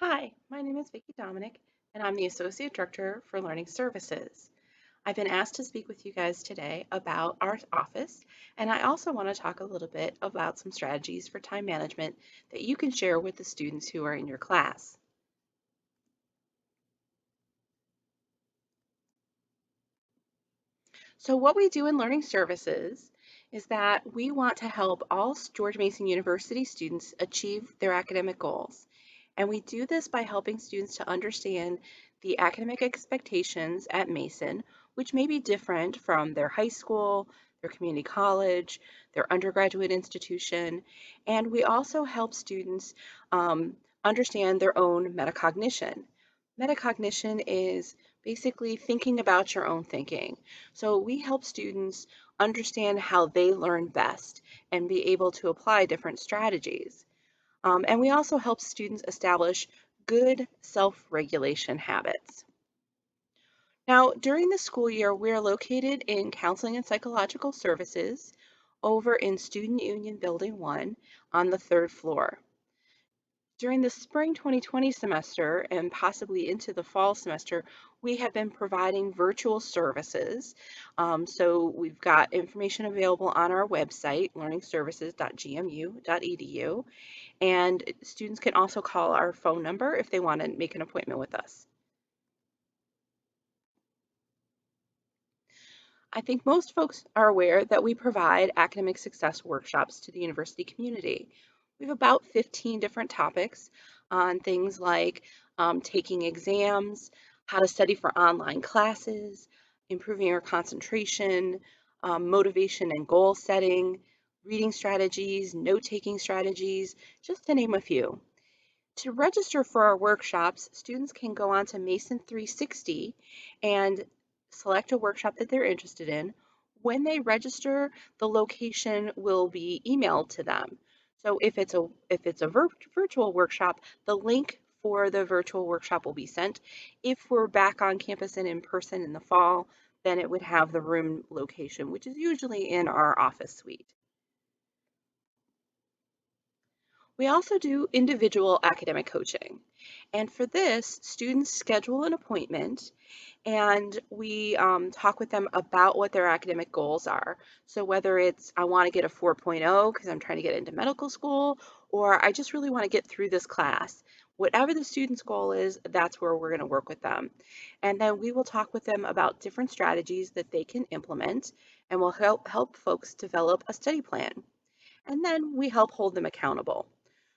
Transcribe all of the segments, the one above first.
Hi, my name is Vicki Dominic, and I'm the Associate Director for Learning Services. I've been asked to speak with you guys today about our office, and I also want to talk a little bit about some strategies for time management that you can share with the students who are in your class. So, what we do in Learning Services is that we want to help all George Mason University students achieve their academic goals. And we do this by helping students to understand the academic expectations at Mason, which may be different from their high school, their community college, their undergraduate institution. And we also help students understand their own metacognition. Metacognition is basically thinking about your own thinking. So we help students understand how they learn best and be able to apply different strategies. And we also help students establish good self-regulation habits. Now, during the school year, we're located in Counseling and Psychological Services over in Student Union Building 1 on the third floor. During the spring 2020 semester and possibly into the fall semester, we have been providing virtual services. So we've got information available on our website, learningservices.gmu.edu, and students can also call our phone number if they want to make an appointment with us. I think most folks are aware that we provide academic success workshops to the university community. We have about 15 different topics on things like taking exams, how to study for online classes, improving your concentration, motivation and goal setting, reading strategies, note-taking strategies, just to name a few. To register for our workshops, students can go on to Mason 360 and select a workshop that they're interested in. When they register, the location will be emailed to them. So if it's a virtual workshop, the link for the virtual workshop will be sent. If we're back on campus and in person in the fall, then it would have the room location, which is usually in our office suite. We also do individual academic coaching. And for this, students schedule an appointment and we talk with them about what their academic goals are. So whether it's I want to get a 4.0 because I'm trying to get into medical school, or I just really want to get through this class. Whatever the student's goal is, that's where we're going to work with them. And then we will talk with them about different strategies that they can implement, and we'll help folks develop a study plan. And then we help hold them accountable.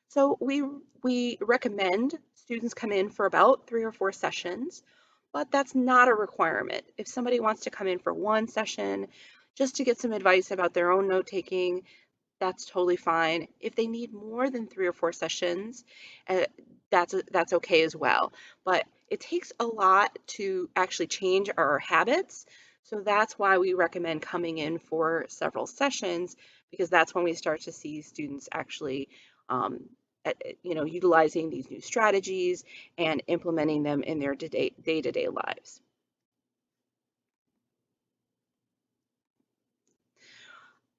So we recommend students come in for about 3 or 4 sessions, but that's not a requirement. If somebody wants to come in for one session just to get some advice about their own note taking, that's totally fine. If they need more than 3 or 4 sessions, uh, that's okay as well. But it takes a lot to actually change our habits. So that's why we recommend coming in for several sessions because that's when we start to see students actually, um, utilizing these new strategies and implementing them in their day-to-day lives.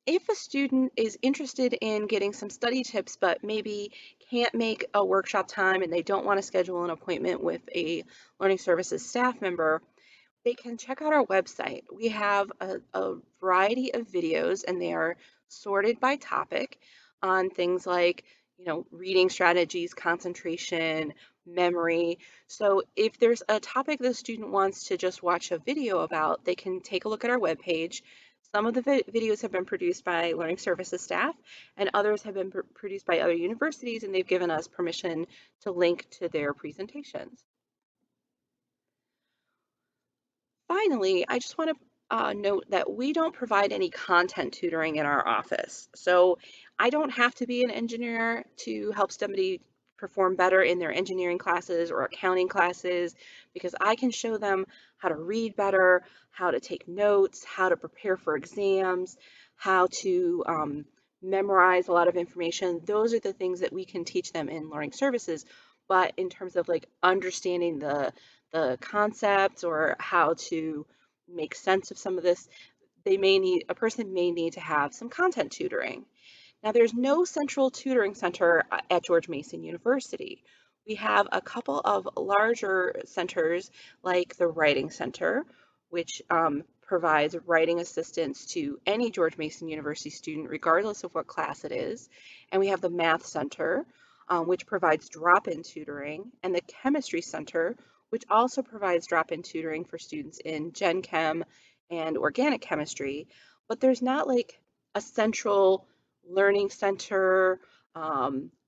If a student is interested in getting some study tips but maybe can't make a workshop time and they don't want to schedule an appointment with a learning services staff member, they can check out our website. We have a variety of videos and they are sorted by topic on things like, reading strategies, concentration, memory. So if there's a topic the student wants to just watch a video about, they can take a look at our webpage. Some of the videos have been produced by learning services staff and others have been produced by other universities and they've given us permission to link to their presentations. Finally, I just want to note that we don't provide any content tutoring in our office. So I don't have to be an engineer to help somebody perform better in their engineering classes or accounting classes because I can show them how to read better, how to take notes, how to prepare for exams, how to memorize a lot of information. Those are the things that we can teach them in learning services. But in terms of like understanding the concepts or how to make sense of some of this, a person may need to have some content tutoring. Now, there's no central tutoring center at George Mason University. We have a couple of larger centers like the Writing Center, which provides writing assistance to any George Mason University student, regardless of what class it is. And we have the Math Center, which provides drop-in tutoring, and the Chemistry Center, which also provides drop-in tutoring for students in Gen Chem and organic chemistry. But there's not like a central learning center,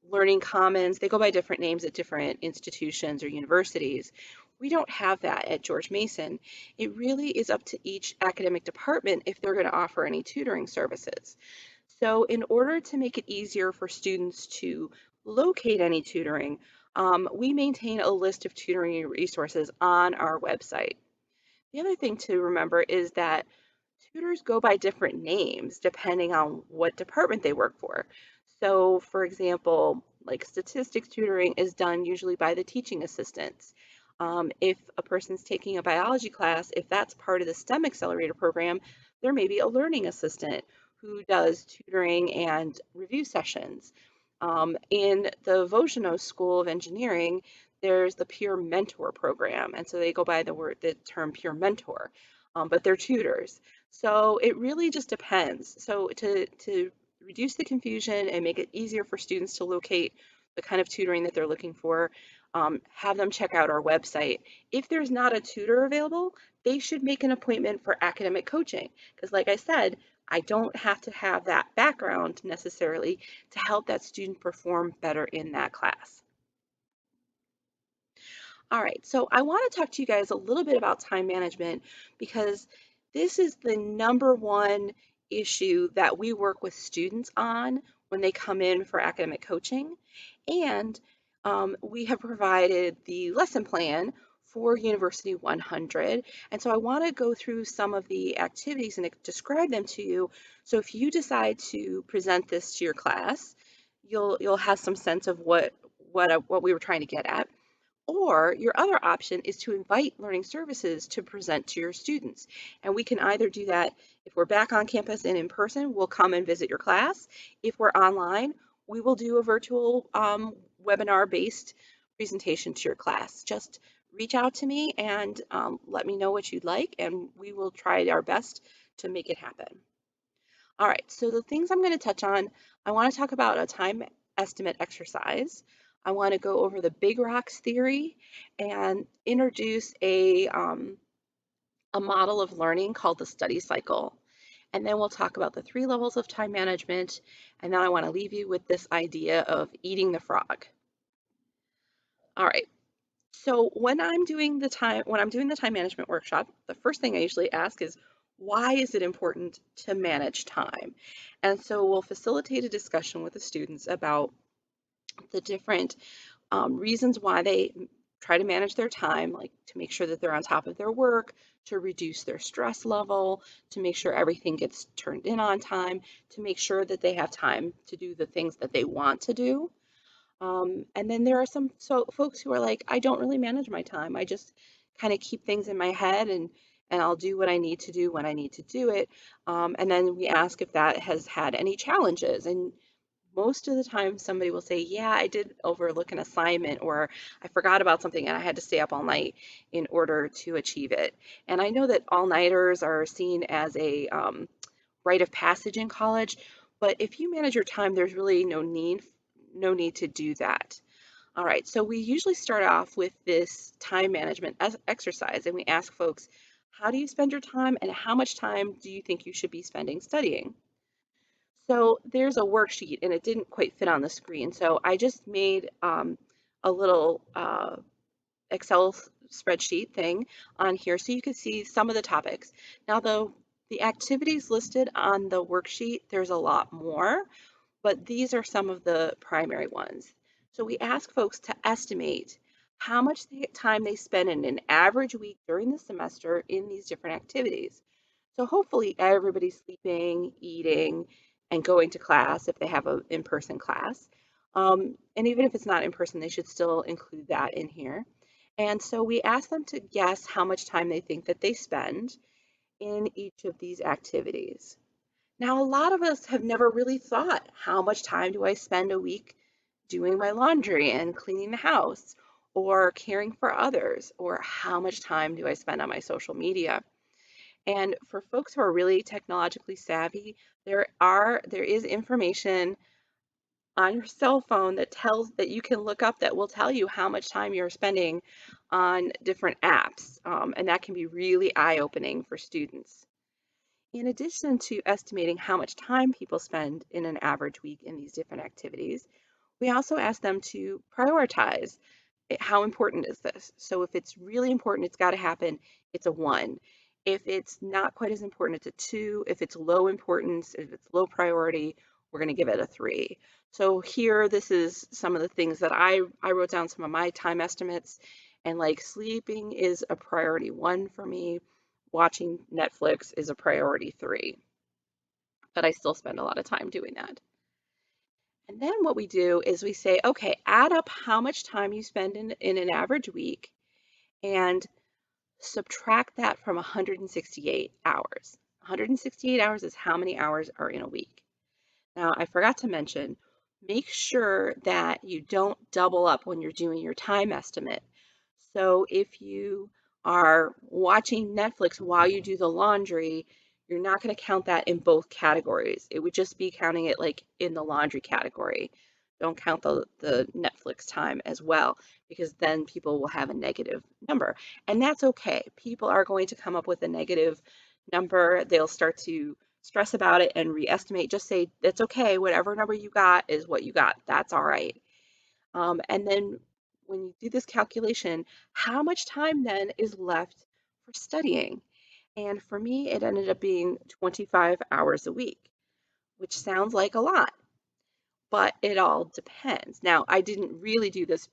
learning commons. They go by different names at different institutions or universities. We don't have that at George Mason. It really is up to each academic department if they're going to offer any tutoring services. So in order to make it easier for students to locate any tutoring, we maintain a list of tutoring resources on our website. The other thing to remember is that tutors go by different names depending on what department they work for. So, for example, like statistics tutoring is done usually by the teaching assistants. If a person's taking a biology class, if that's part of the STEM Accelerator program, there may be a learning assistant who does tutoring and review sessions. In the Vosgenos School of Engineering, there's the peer mentor program, and so they go by the term peer mentor, but they're tutors. So it really just depends. So to reduce the confusion and make it easier for students to locate the kind of tutoring that they're looking for, have them check out our website. If there's not a tutor available, they should make an appointment for academic coaching. Because like I said, I don't have to have that background necessarily to help that student perform better in that class. All right, so I want to talk to you guys a little bit about time management because this is the number one issue that we work with students on when they come in for academic coaching. And we have provided the lesson plan for University 100. And so I want to go through some of the activities and describe them to you. So if you decide to present this to your class, you'll have some sense of what we were trying to get at. Or your other option is to invite learning services to present to your students. And we can either do that if we're back on campus and in person, we'll come and visit your class. If we're online, we will do a virtual webinar-based presentation to your class. Just reach out to me and let me know what you'd like, and we will try our best to make it happen. All right, so the things I'm going to touch on, I want to talk about a time estimate exercise. I want to go over the big rocks theory and introduce a model of learning called the study cycle. And then we'll talk about the 3 levels of time management. And then I want to leave you with this idea of eating the frog. All right. So when I'm doing the time management workshop, the first thing I usually ask is, why is it important to manage time? And so we'll facilitate a discussion with the students about the different reasons why they try to manage their time, like to make sure that they're on top of their work, to reduce their stress level, to make sure everything gets turned in on time, to make sure that they have time to do the things that they want to do. And then there are some folks who are like, I don't really manage my time. I just kind of keep things in my head and I'll do what I need to do when I need to do it. And then we ask if that has had any challenges. And most of the time somebody will say, yeah, I did overlook an assignment or I forgot about something and I had to stay up all night in order to achieve it. And I know that all-nighters are seen as a rite of passage in college, but if you manage your time, there's really no need to do that. All right, so we usually start off with this time management exercise and we ask folks, how do you spend your time and how much time do you think you should be spending studying? So there's a worksheet and it didn't quite fit on the screen. So I just made a little Excel spreadsheet thing on here so you can see some of the topics. Now, the activities listed on the worksheet, there's a lot more, but these are some of the primary ones. So we ask folks to estimate how much time they spend in an average week during the semester in these different activities. So hopefully everybody's sleeping, eating, and going to class if they have an in-person class. And even if it's not in person, they should still include that in here. And so we ask them to guess how much time they think that they spend in each of these activities. Now, a lot of us have never really thought, how much time do I spend a week doing my laundry and cleaning the house, or caring for others, or how much time do I spend on my social media? And for folks who are really technologically savvy, there is information on your cell phone that you can look up that will tell you how much time you're spending on different apps, and that can be really eye-opening for students. In addition to estimating how much time people spend in an average week in these different activities, we also ask them to prioritize. How important is this? So if it's really important, it's got to happen, it's a 1. If it's not quite as important, it's a 2. If it's low importance, if it's low priority, we're going to give it a 3. So here, this is some of the things that I wrote down some of my time estimates, and like sleeping is a priority 1 for me. Watching Netflix is a priority 3, but I still spend a lot of time doing that. And then what we do is we say, okay, add up how much time you spend in an average week and subtract that from 168 hours. 168 hours is how many hours are in a week. Now, I forgot to mention, make sure that you don't double up when you're doing your time estimate. So if you are watching Netflix while you do the laundry, you're not going to count that in both categories. It would just be counting it like in the laundry category. Don't count the Netflix time as well, because then people will have a negative number. And that's okay. People are going to come up with a negative number. They'll start to stress about it and re-estimate. Just say, it's okay. Whatever number you got is what you got. That's all right. And then when you do this calculation, how much time then is left for studying? And for me, it ended up being 25 hours a week, which sounds like a lot, but it all depends. Now, I didn't really do this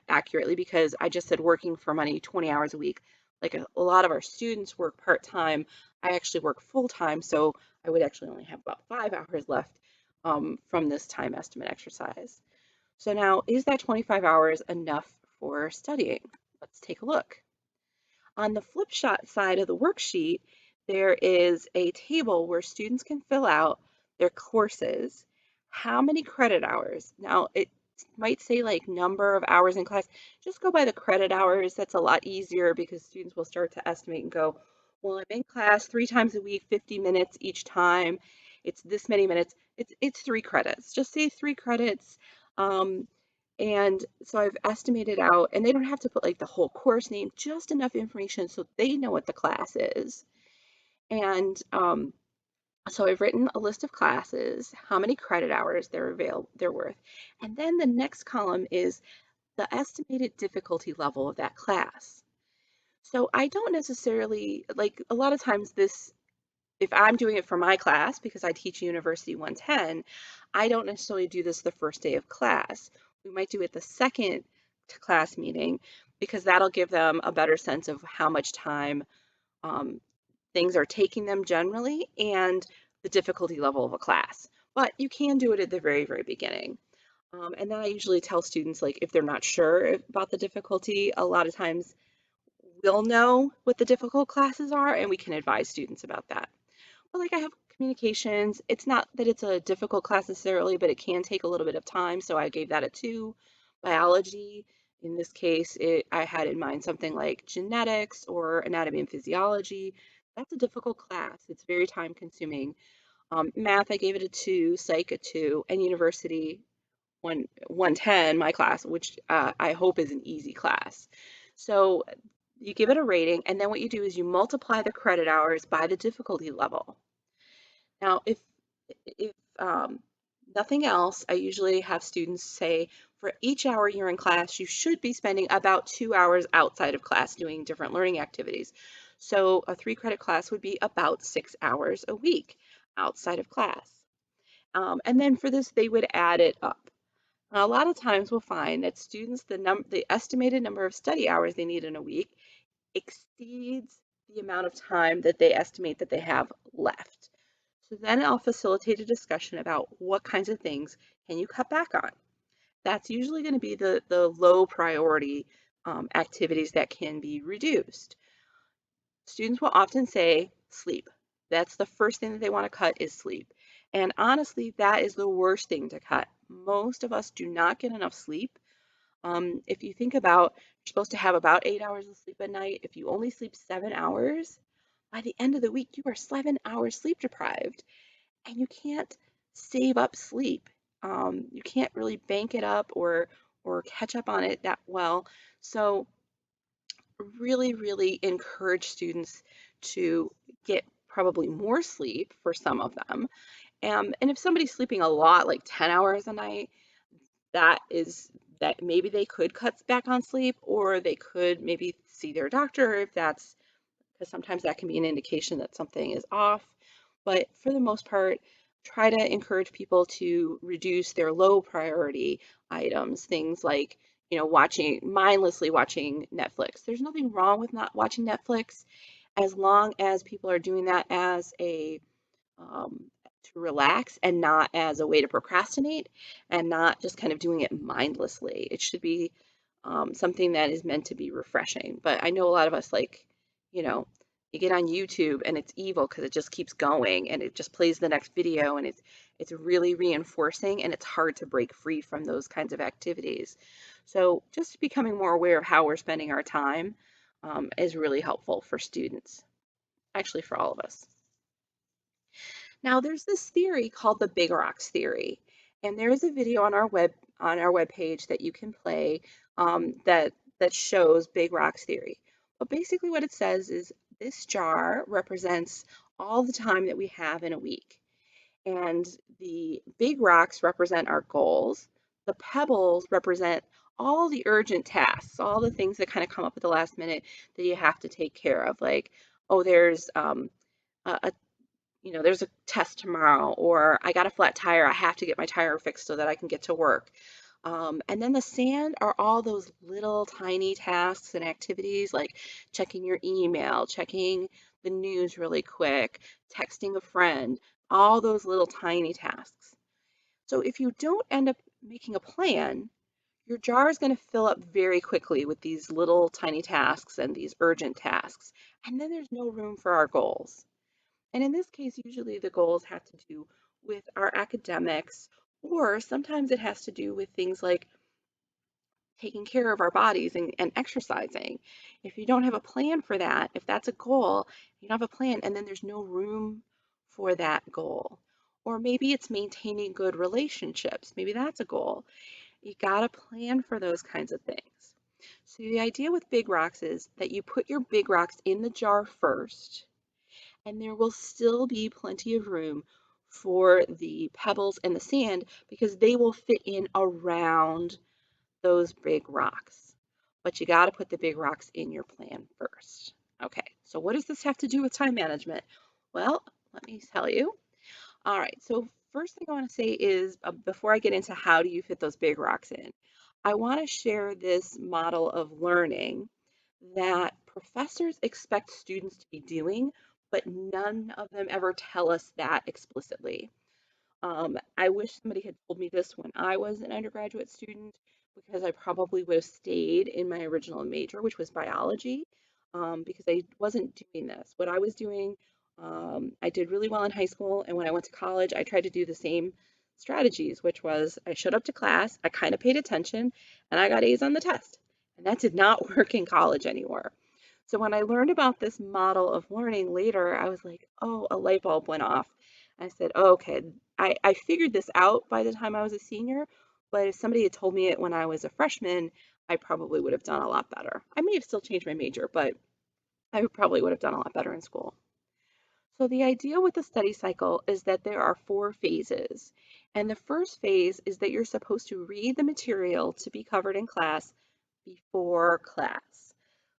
accurately because I just said working for money 20 hours a week. Like a lot of our students work part-time. I actually work full-time, so I would actually only have about 5 hours left from this time estimate exercise. So now, is that 25 hours enough for studying? Let's take a look. On the flip side of the worksheet, there is a table where students can fill out their courses, how many credit hours. Now, it might say like number of hours in class. Just go by the credit hours. That's a lot easier because students will start to estimate and go, well, I'm in class 3 times a week, 50 minutes each time. It's this many minutes. It's 3 credits. Just say 3 credits. Um, and so I've estimated out, and they don't have to put like the whole course name, just enough information so they know what the class is. And so I've written a list of classes, how many credit hours they're worth. And then the next column is the estimated difficulty level of that class. So I don't necessarily, like a lot of times this, if I'm doing it for my class, because I teach University 110, I don't necessarily do this the first day of class. We might do it the second class meeting because that'll give them a better sense of how much time um, things are taking them generally and the difficulty level of a class. But you can do it at the very, very beginning. And then I usually tell students, like, if they're not sure about the difficulty, a lot of times we'll know what the difficult classes are and we can advise students about that. But like I have communications, it's not that it's a difficult class necessarily, but it can take a little bit of time. So I gave that a 2. Biology, in this case, I had in mind something like genetics or anatomy and physiology. That's a difficult class. It's very time consuming. Math, I gave it a 2, psych a 2, and university 110, my class, which I hope is an easy class. So you give it a rating, and then what you do is you multiply the credit hours by the difficulty level. Now, if nothing else, I usually have students say for each hour you're in class, you should be spending about 2 hours outside of class doing different learning activities. So a 3 credit class would be about 6 hours a week outside of class. And then for this, they would add it up. Now, a lot of times we'll find that students, the estimated number of study hours they need in a week exceeds the amount of time that they estimate that they have left. So then I'll facilitate a discussion about what kinds of things can you cut back on. That's usually going to be the low priority activities that can be reduced. Students will often say sleep. That's the first thing that they want to cut is sleep. And honestly, that is the worst thing to cut. Most of us do not get enough sleep. If you think about, you're supposed to have about 8 hours of sleep a night. If you only sleep 7 hours, by the end of the week, you are 7 hours sleep deprived, and you can't save up sleep. You can't really bank it up or catch up on it that well. So really, really encourage students to get probably more sleep for some of them. And if somebody's sleeping a lot, like 10 hours a night, that is that maybe they could cut back on sleep, or they could maybe see their doctor if that's, because sometimes that can be an indication that something is off. But for the most part, try to encourage people to reduce their low priority items, things like, mindlessly watching Netflix. There's nothing wrong with not watching Netflix as long as people are doing that as a to relax and not as a way to procrastinate, and not just kind of doing it mindlessly. It should be something that is meant to be refreshing. But I know a lot of us, like, you know, you get on YouTube and it's evil because it just keeps going and it just plays the next video, and it's really reinforcing, and it's hard to break free from those kinds of activities. So just becoming more aware of how we're spending our time is really helpful for students, actually for all of us. Now, there's this theory called the Big Rocks theory, and there is a video on our web page that you can play that shows Big Rocks theory. But basically, what it says is this jar represents all the time that we have in a week, and the big rocks represent our goals. The pebbles represent all the urgent tasks, all the things that kind of come up at the last minute that you have to take care of, like, oh, there's a there's a test tomorrow, or I got a flat tire, I have to get my tire fixed so that I can get to work. And then the sand are all those little tiny tasks and activities, like checking your email, checking the news really quick, texting a friend, all those little tiny tasks. So if you don't end up making a plan, your jar is going to fill up very quickly with these little tiny tasks and these urgent tasks. And then there's no room for our goals. And in this case, usually the goals have to do with our academics, or sometimes it has to do with things like taking care of our bodies and exercising. If you don't have a plan for that, if that's a goal, you don't have a plan, and then there's no room for that goal. Or maybe it's maintaining good relationships. Maybe that's a goal. You got to plan for those kinds of things. So the idea with big rocks is that you put your big rocks in the jar first, and there will still be plenty of room for the pebbles and the sand because they will fit in around those big rocks. But you got to put the big rocks in your plan first. Okay, so what does this have to do with time management? Well, let me tell you. All right, so first thing I want to say is before I get into how do you fit those big rocks in, I want to share this model of learning that professors expect students to be doing, but none of them ever tell us that explicitly. I wish somebody had told me this when I was an undergraduate student, because I probably would have stayed in my original major, which was biology, because I wasn't doing this. What I was doing, I did really well in high school, and when I went to college, I tried to do the same strategies, which was I showed up to class, I kind of paid attention, and I got A's on the test. And that did not work in college anymore. So when I learned about this model of learning later, I was like, oh, a light bulb went off. I said, oh, okay, I figured this out by the time I was a senior, but if somebody had told me it when I was a freshman, I probably would have done a lot better. I may have still changed my major, but I probably would have done a lot better in school. So the idea with the study cycle is that there are 4 phases. And the first phase is that you're supposed to read the material to be covered in class before class.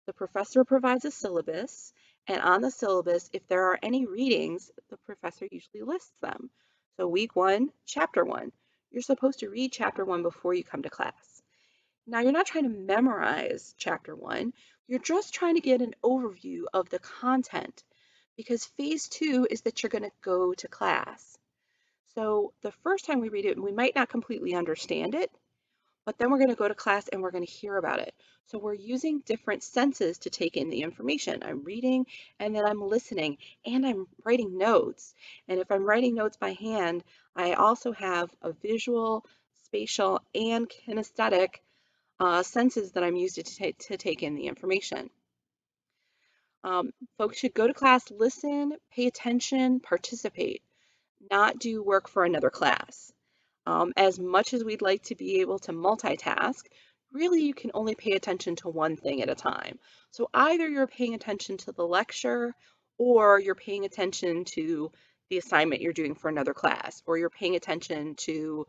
The professor provides a syllabus, and on the syllabus, if there are any readings, the professor usually lists them. So week 1, chapter 1. You're supposed to read chapter 1 before you come to class. Now, you're not trying to memorize chapter 1, you're just trying to get an overview of the content, because phase 2 is that you're going to go to class. So the first time we read it, we might not completely understand it, but then we're going to go to class and we're going to hear about it. So we're using different senses to take in the information. I'm reading and then I'm listening and I'm writing notes. And if I'm writing notes by hand, I also have a visual, spatial, and kinesthetic senses that I'm used to take in the information. Folks should go to class, listen, pay attention, participate, not do work for another class. As much as we'd like to be able to multitask, really you can only pay attention to one thing at a time. So either you're paying attention to the lecture or you're paying attention to the assignment you're doing for another class, or you're paying attention to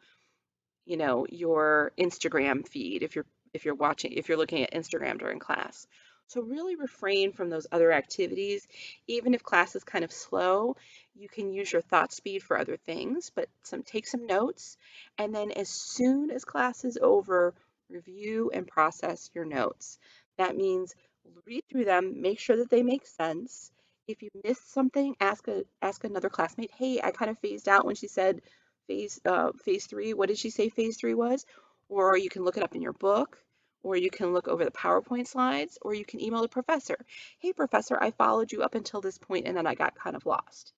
your Instagram feed if you're looking at Instagram during class. So really refrain from those other activities. Even if class is kind of slow, you can use your thought speed for other things, but take some notes, and then as soon as class is over, review and process your notes. That means read through them, make sure that they make sense. If you missed something, ask another classmate, hey, I kind of phased out when she said phase three. What did she say phase three was? Or you can look it up in your book, or you can look over the PowerPoint slides, or you can email the professor. Hey, professor, I followed you up until this point and then I got kind of lost.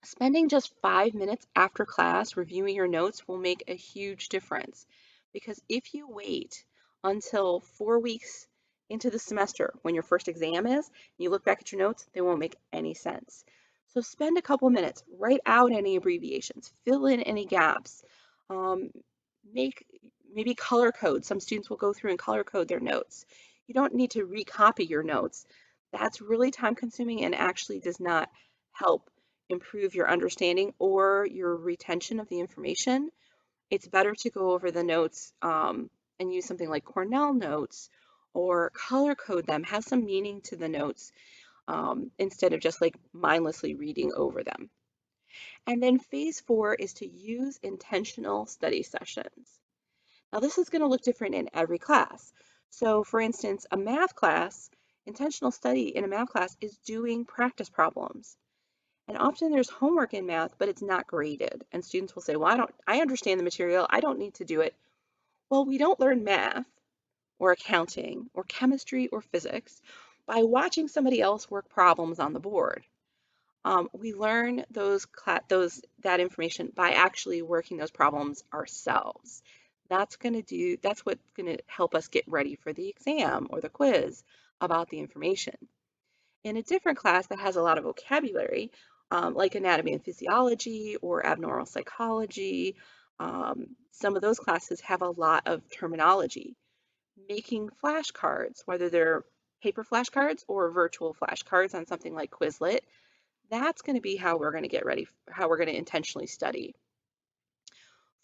Spending just 5 minutes after class reviewing your notes will make a huge difference, because if you wait until 4 weeks into the semester when your first exam is, and you look back at your notes, they won't make any sense. So spend a couple minutes, write out any abbreviations, fill in any gaps, um, make maybe color code. Some students will go through and color code their notes. You don't need to recopy your notes. That's really time consuming and actually does not help improve your understanding or your retention of the information. It's better to go over the notes and use something like Cornell notes or color code them, have some meaning to the notes instead of just like mindlessly reading over them. And then phase 4 is to use intentional study sessions. Now, this is going to look different in every class. So, for instance, a math class, intentional study in a math class is doing practice problems. And often there's homework in math, but it's not graded. And students will say, well, I understand the material. I don't need to do it. Well, we don't learn math or accounting or chemistry or physics by watching somebody else work problems on the board. We learn that information by actually working those problems ourselves. That's what's going to help us get ready for the exam or the quiz about the information. In a different class that has a lot of vocabulary, like anatomy and physiology or abnormal psychology, some of those classes have a lot of terminology. Making flashcards, whether they're paper flashcards or virtual flashcards on something like Quizlet, that's going to be how we're going to get ready, how we're going to intentionally study.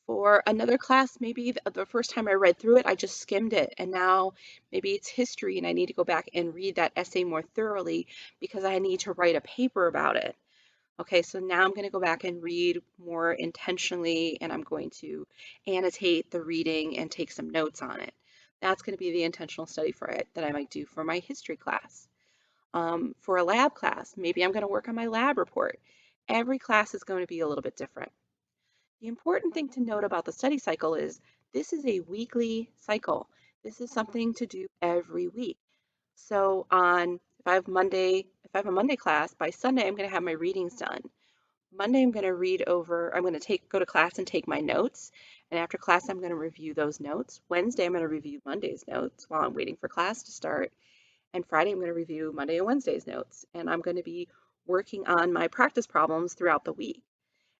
For another class, maybe the first time I read through it, I just skimmed it. And now maybe it's history and I need to go back and read that essay more thoroughly because I need to write a paper about it. Okay, so now I'm going to go back and read more intentionally and I'm going to annotate the reading and take some notes on it. That's going to be the intentional study for it that I might do for my history class. For a lab class, maybe I'm going to work on my lab report. Every class is going to be a little bit different. The important thing to note about the study cycle is this is a weekly cycle. This is something to do every week. So if I have a Monday class, by Sunday I'm going to have my readings done. Monday I'm going to go to class and take my notes. And after class, I'm going to review those notes. Wednesday, I'm going to review Monday's notes while I'm waiting for class to start. And Friday, I'm going to review Monday and Wednesday's notes. And I'm going to be working on my practice problems throughout the week.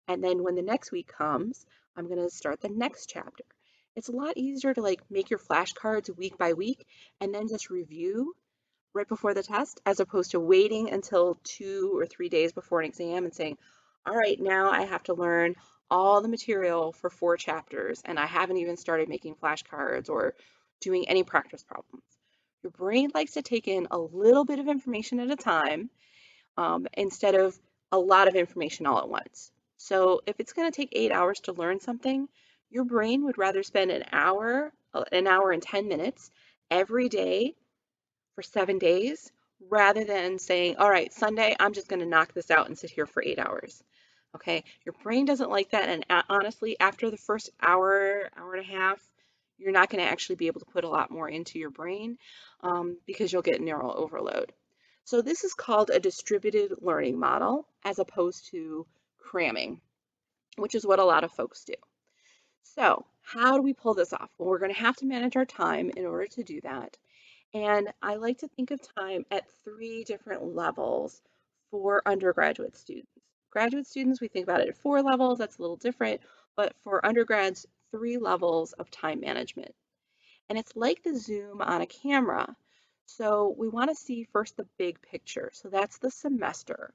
And then when the next week comes, I'm going to start the next chapter. It's a lot easier to like make your flashcards week by week and then just review right before the test as opposed to waiting until 2 or 3 days before an exam and saying, all right, now I have to learn all the material for 4 chapters and I haven't even started making flashcards or doing any practice problems. Your brain likes to take in a little bit of information at a time instead of a lot of information all at once. So if it's going to take 8 hours to learn something, your brain would rather spend an hour and 10 minutes every day for 7 days rather than saying, all right, Sunday, I'm just going to knock this out and sit here for 8 hours. Okay, your brain doesn't like that. And honestly, after the first hour, hour and a half, you're not going to actually be able to put a lot more into your brain because you'll get neural overload. So this is called a distributed learning model as opposed to cramming, which is what a lot of folks do. So how do we pull this off? Well, we're going to have to manage our time in order to do that. And I like to think of time at three different levels for undergraduate students. Graduate students, we think about it at four levels. That's a little different. But for undergrads, three levels of time management. And it's like the zoom on a camera. So we want to see first the big picture. So that's the semester.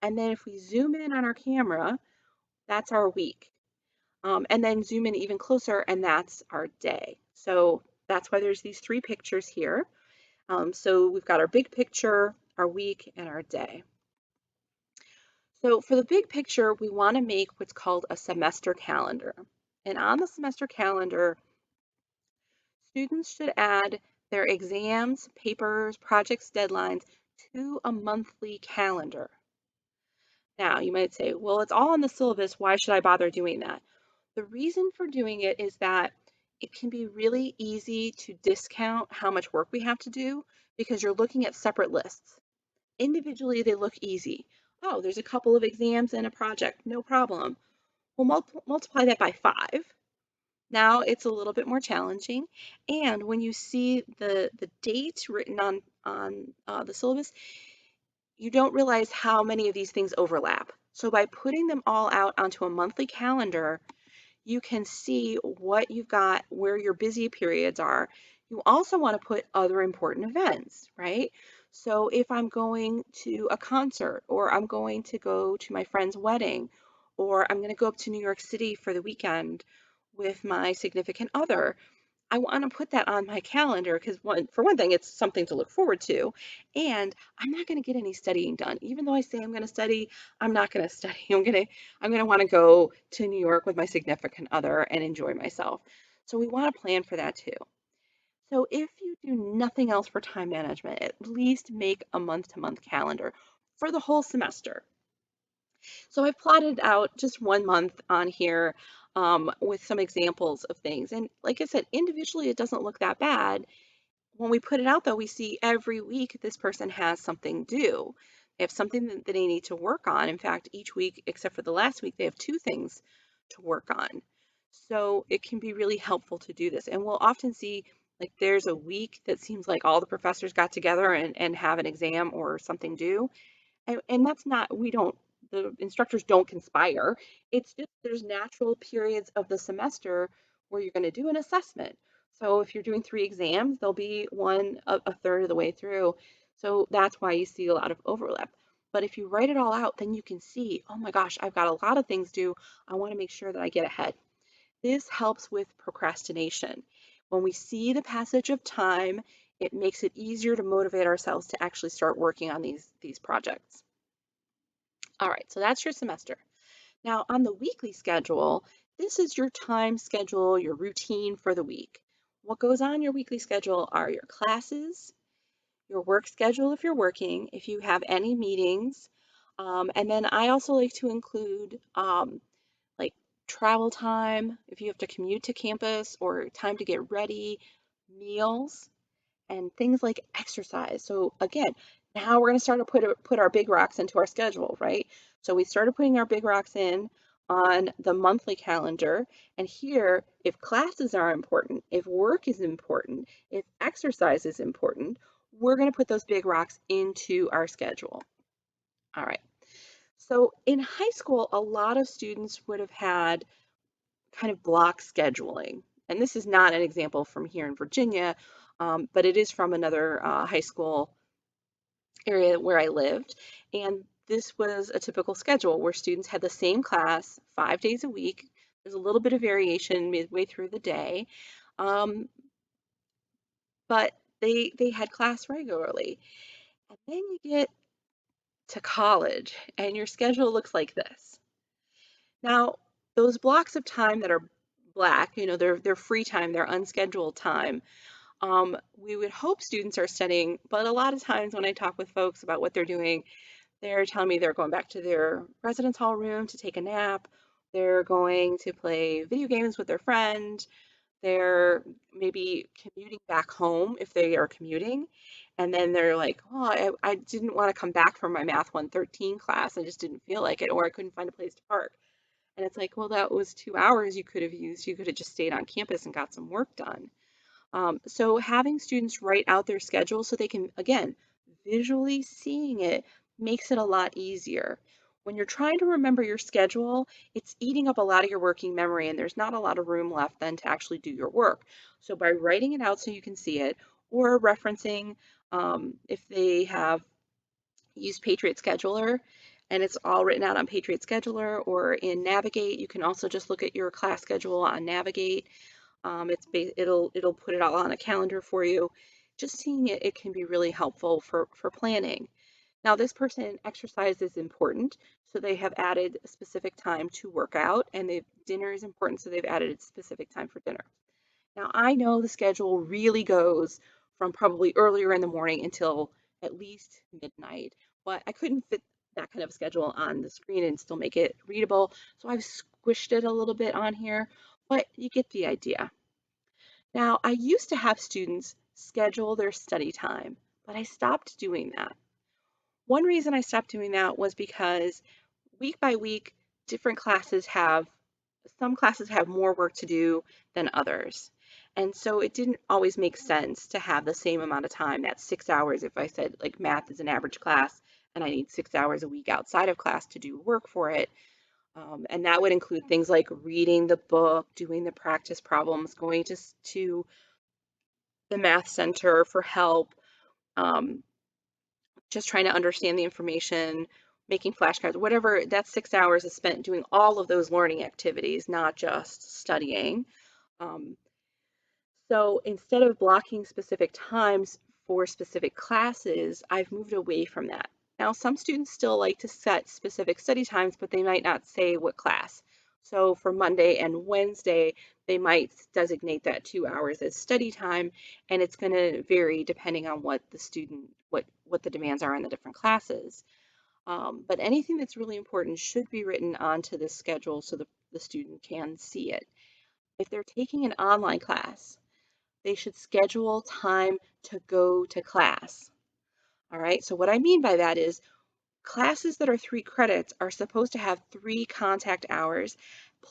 And then if we zoom in on our camera, that's our week. And then zoom in even closer, and that's our day. So that's why there's these three pictures here. So we've got our big picture, our week, and our day. So for the big picture, we want to make what's called a semester calendar. And on the semester calendar, students should add their exams, papers, projects, deadlines to a monthly calendar. Now, you might say, well, it's all on the syllabus. Why should I bother doing that? The reason for doing it is that it can be really easy to discount how much work we have to do because you're looking at separate lists. Individually, they look easy. Oh, there's a couple of exams and a project, no problem. Well, multiply that by 5. Now it's a little bit more challenging. And when you see the date written on the syllabus, you don't realize how many of these things overlap. So by putting them all out onto a monthly calendar, you can see what you've got, where your busy periods are. You also want to put other important events, right? So if I'm going to a concert, or I'm going to go to my friend's wedding, or I'm going to go up to New York City for the weekend with my significant other, I want to put that on my calendar because for one thing, it's something to look forward to, and I'm not going to get any studying done. Even though I say I'm going to study, I'm not going to study. I'm going to want to go to New York with my significant other and enjoy myself. So we want to plan for that too. So if you do nothing else for time management, at least make a month-to-month calendar for the whole semester. So I've plotted out just 1 month on here with some examples of things. And like I said, individually, it doesn't look that bad. When we put it out, though, we see every week this person has something due. They have something that they need to work on. In fact, each week, except for the last week, they have 2 things to work on. So it can be really helpful to do this. And we'll often see like there's a week that seems like all the professors got together and have an exam or something due. And that's not, we don't, the instructors don't conspire. It's just there's natural periods of the semester where you're going to do an assessment. So if you're doing 3 exams, there'll be one a third of the way through. So that's why you see a lot of overlap. But if you write it all out, then you can see, oh my gosh, I've got a lot of things due. I want to make sure that I get ahead. This helps with procrastination. When we see the passage of time, it makes it easier to motivate ourselves to actually start working on these projects. All right, so that's your semester. Now, on the weekly schedule, this is your time schedule, your routine for the week. What goes on your weekly schedule are your classes, your work schedule if you're working, if you have any meetings, and then I also like to include like travel time, if you have to commute to campus, or time to get ready, meals, and things like exercise. So again, now we're going to start to put our big rocks into our schedule, right? So we started putting our big rocks in on the monthly calendar. And here, if classes are important, if work is important, if exercise is important, we're going to put those big rocks into our schedule. All right. So in high school, a lot of students would have had kind of block scheduling. And this is not an example from here in Virginia, but it is from another high school area where I lived. And this was a typical schedule where students had the same class 5 days a week. There's a little bit of variation midway through the day, um, but they had class regularly. And then you get to college, and your schedule looks like this. Now, those blocks of time that are black, they're free time, they're unscheduled time. We would hope students are studying, but a lot of times when I talk with folks about what they're doing, they're telling me they're going back to their residence hall room to take a nap. They're going to play video games with their friend. they're maybe commuting back home if they are commuting, and then they're like, oh, I didn't want to come back from my Math 113 class. I just didn't feel like it, or I couldn't find a place to park. And it's like, well, that was 2 hours you could have used. You could have just stayed on campus and got some work done. So having students write out their schedule so they can, again, visually seeing it makes it a lot easier. When you're trying to remember your schedule, it's eating up a lot of your working memory, and there's not a lot of room left then to actually do your work. So by writing it out so you can see it, or referencing, if they have used Patriot Scheduler and it's all written out on Patriot Scheduler or in Navigate, you can also just look at your class schedule on Navigate. It'll put it all on a calendar for you. Just seeing it, it can be really helpful for planning. Now, this person, exercise is important, so they have added a specific time to work out, and dinner is important, so they've added a specific time for dinner. Now, I know the schedule really goes from probably earlier in the morning until at least midnight, but I couldn't fit that kind of schedule on the screen and still make it readable, so I've squished it a little bit on here, but you get the idea. Now, I used to have students schedule their study time, but I stopped doing that. One reason I stopped doing that was because week by week, different classes have, some classes have more work to do than others. And so it didn't always make sense to have the same amount of time, that 6 hours. If I said like math is an average class and I need 6 hours a week outside of class to do work for it. And that would include things like reading the book, doing the practice problems, going to the math center for help, um, just trying to understand the information, making flashcards, whatever. That 6 hours is spent doing all of those learning activities, not just studying. Um, so instead of blocking specific times for specific classes, I've moved away from that. Now, some students still like to set specific study times, but they might not say what class. So for Monday and Wednesday, they might designate that 2 hours as study time, and it's going to vary depending on what the student, what the demands are in the different classes. But anything that's really important should be written onto the schedule so the student can see it. If they're taking an online class, they should schedule time to go to class. All right, so what I mean by that is classes that are 3 credits are supposed to have 3 contact hours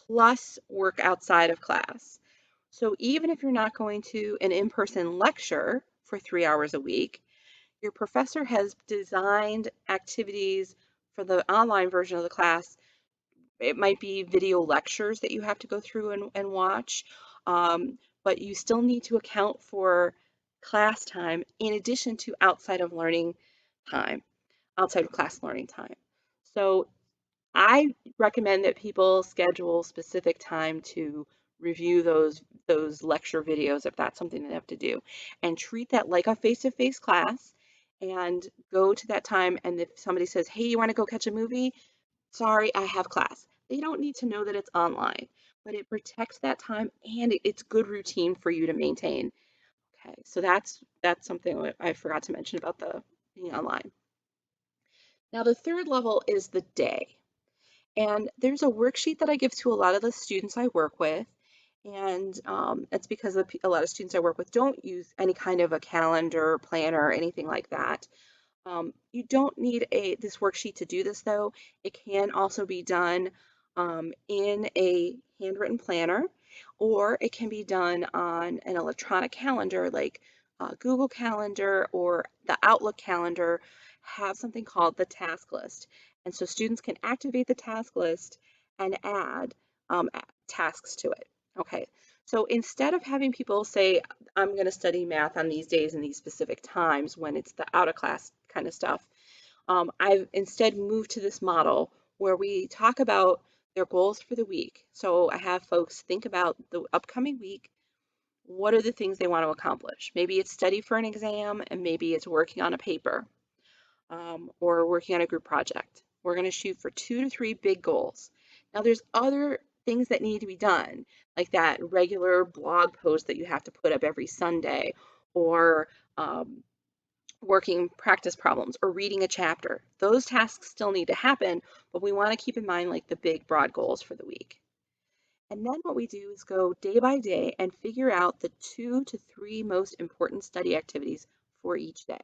plus work outside of class. So even if you're not going to an in-person lecture for 3 hours a week, your professor has designed activities for the online version of the class. It might be video lectures that you have to go through and watch, but you still need to account for class time in addition to time, outside of class learning time. So I recommend that people schedule specific time to review those lecture videos if that's something they have to do, and treat that like a face-to-face class and go to that time. And if somebody says, hey, you want to go catch a movie? Sorry, I have class. They don't need to know that it's online, but it protects that time and it's good routine for you to maintain. Okay, so that's something that I forgot to mention about the being online. Now the third level is the day. And there's a worksheet that I give to a lot of the students I work with. And it's because a lot of students I work with don't use any kind of a calendar, planner, or anything like that. You don't need this worksheet to do this though. It can also be done in a handwritten planner, or it can be done on an electronic calendar like Google Calendar or the Outlook calendar have something called the task list. And so students can activate the task list and add tasks to it. Okay, so instead of having people say, I'm going to study math on these days and these specific times when it's the out of class kind of stuff, I've instead moved to this model where we talk about their goals for the week. So I have folks think about the upcoming week. What are the things they want to accomplish? Maybe it's study for an exam, and maybe it's working on a paper, or working on a group project. We're going to shoot for 2 to 3 big goals. Now, there's other things that need to be done, like that regular blog post that you have to put up every Sunday, or working practice problems, or reading a chapter. Those tasks still need to happen, but we want to keep in mind like the big broad goals for the week. And then what we do is go day by day and figure out the 2 to 3 most important study activities for each day.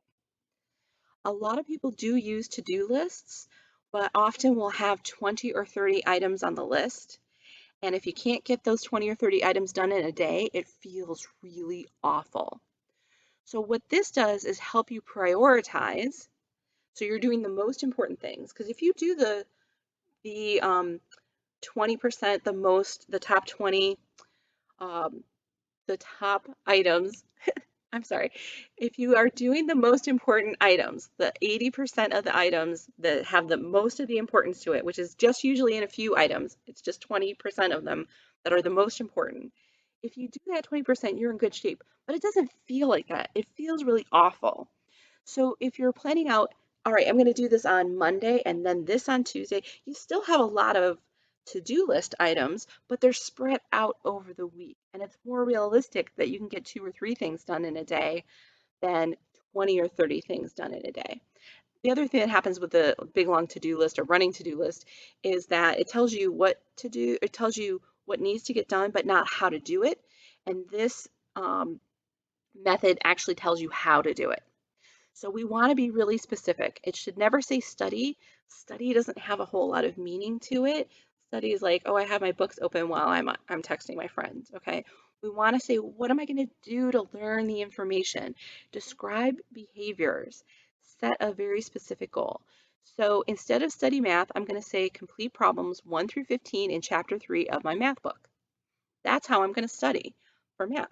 A lot of people do use to-do lists, but often we'll have 20 or 30 items on the list. And if you can't get those 20 or 30 items done in a day, it feels really awful. So what this does is help you prioritize. So you're doing the most important things. Because if you do the 20%, the top 20, um, the top items, I'm sorry, if you are doing the most important items, the 80% of the items that have the most of the importance to it, which is just usually in a few items, it's just 20% of them that are the most important. If you do that 20%, you're in good shape, but it doesn't feel like that. It feels really awful. So if you're planning out, all right, I'm going to do this on Monday and then this on Tuesday, you still have a lot of to-do list items, but they're spread out over the week. And it's more realistic that you can get 2 or 3 things done in a day than 20 or 30 things done in a day. The other thing that happens with the big long to-do list or running to-do list is that it tells you what to do, it tells you what needs to get done, but not how to do it. And this method actually tells you how to do it. So we want to be really specific. It should never say study. Study doesn't have a whole lot of meaning to it. Study is like, oh, I have my books open while I'm texting my friends. Okay. We want to say, what am I going to do to learn the information? Describe behaviors. Set a very specific goal. So instead of study math, I'm going to say complete problems 1 through 15 in chapter 3 of my math book. That's how I'm going to study for math.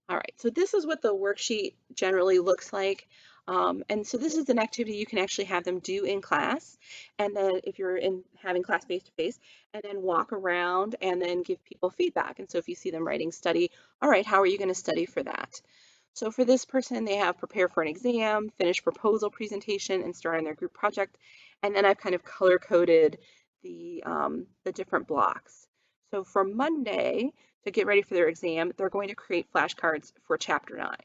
All right, so this is what the worksheet generally looks like. And so this is an activity you can actually have them do in class. And then if you're in having class face to face, and then walk around and then give people feedback. And so if you see them writing study, all right, how are you going to study for that? So for this person, they have prepare for an exam, finish proposal presentation, and start on their group project. And then I've kind of color coded the different blocks. So for Monday, to get ready for their exam, they're going to create flashcards for chapter 9.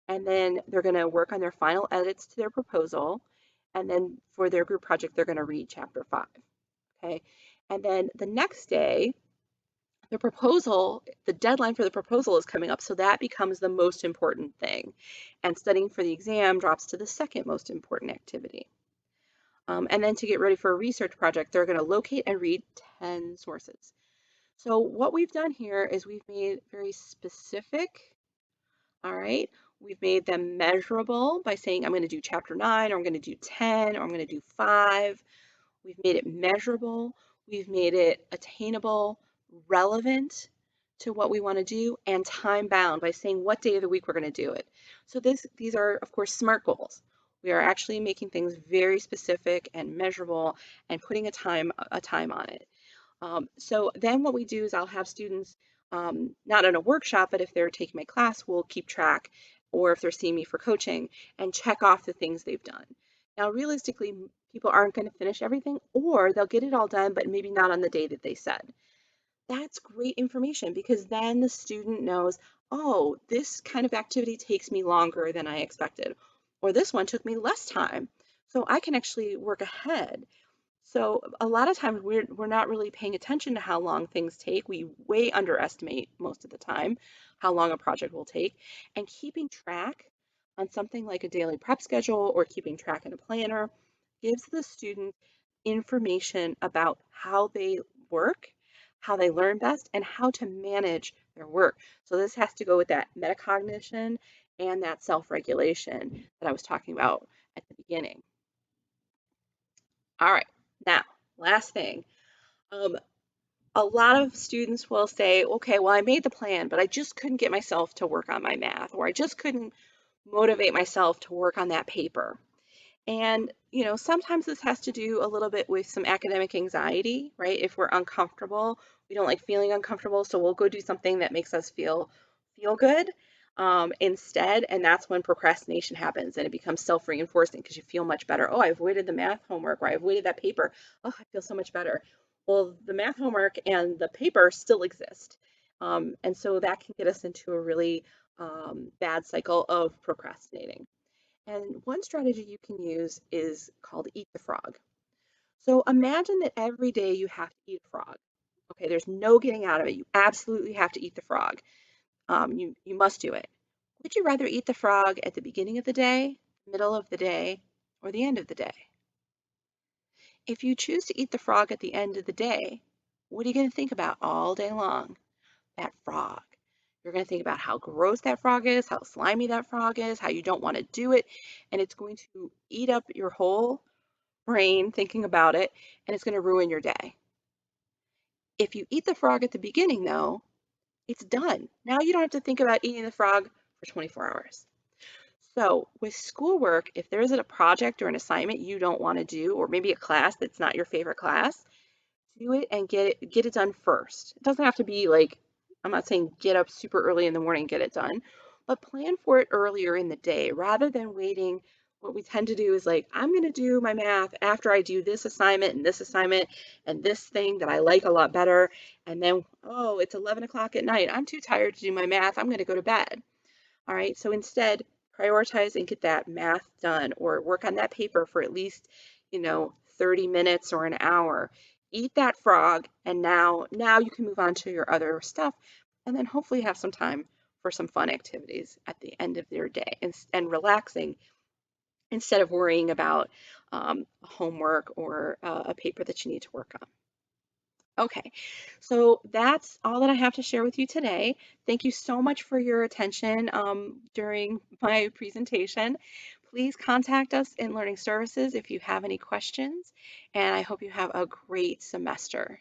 And then they're going to work on their final edits to their proposal. And then for their group project, they're going to read chapter 5. Okay. And then the next day, the deadline for the proposal is coming up. So that becomes the most important thing. And studying for the exam drops to the second most important activity. And then to get ready for a research project, they're going to locate and read 10 sources. So what we've done here is we've made very specific, all right? We've made them measurable by saying I'm going to do chapter 9, or I'm going to do 10, or I'm going to do 5. We've made it measurable. We've made it attainable, relevant to what we want to do, and time bound by saying what day of the week we're going to do it. So these are, of course, SMART goals. We are actually making things very specific and measurable and putting a time on it. So then what we do is I'll have students, not in a workshop, but if they're taking my class, we'll keep track, or if they're seeing me for coaching, and check off the things they've done. Now, realistically, people aren't going to finish everything, or they'll get it all done, but maybe not on the day that they said. That's great information because then the student knows, oh, this kind of activity takes me longer than I expected, or this one took me less time. So I can actually work ahead. So a lot of times we're not really paying attention to how long things take. We way underestimate most of the time how long a project will take. And keeping track on something like a daily prep schedule or keeping track in a planner gives the student information about how they work, how they learn best, and how to manage their work. So this has to go with that metacognition and that self-regulation that I was talking about at the beginning. All right, now, last thing. Um, a lot of students will say, okay, well, I made the plan, but I just couldn't get myself to work on my math, or I just couldn't motivate myself to work on that paper. And, sometimes this has to do a little bit with some academic anxiety, right? If we're uncomfortable, we don't like feeling uncomfortable, so we'll go do something that makes us feel good instead, and that's when procrastination happens and it becomes self-reinforcing because you feel much better. Oh, I avoided the math homework, or I avoided that paper. Oh, I feel so much better. Well, the math homework and the paper still exist. And so that can get us into a really bad cycle of procrastinating. And one strategy you can use is called eat the frog. So imagine that every day you have to eat a frog. Okay, there's no getting out of it. You absolutely have to eat the frog. You must do it. Would you rather eat the frog at the beginning of the day, middle of the day, or the end of the day? If you choose to eat the frog at the end of the day, what are you going to think about all day long? That frog. You're going to think about how gross that frog is, how slimy that frog is, how you don't want to do it, and it's going to eat up your whole brain thinking about it, and it's going to ruin your day. If you eat the frog at the beginning, though, it's done. Now you don't have to think about eating the frog for 24 hours. So, with schoolwork, if there's a project or an assignment you don't want to do, or maybe a class that's not your favorite class, do it and get it done first. It doesn't have to be like, I'm not saying get up super early in the morning and get it done, but plan for it earlier in the day rather than waiting. What we tend to do is like, I'm going to do my math after I do this assignment and this assignment and this thing that I like a lot better. And then, oh, it's 11 o'clock at night. I'm too tired to do my math. I'm going to go to bed. All right, so instead, prioritize and get that math done or work on that paper for at least, 30 minutes or an hour. Eat that frog, and now you can move on to your other stuff, and then hopefully have some time for some fun activities at the end of your day and relaxing instead of worrying about homework or a paper that you need to work on. Okay, so that's all that I have to share with you today. Thank you so much for your attention during my presentation. Please contact us in Learning Services if you have any questions, and I hope you have a great semester.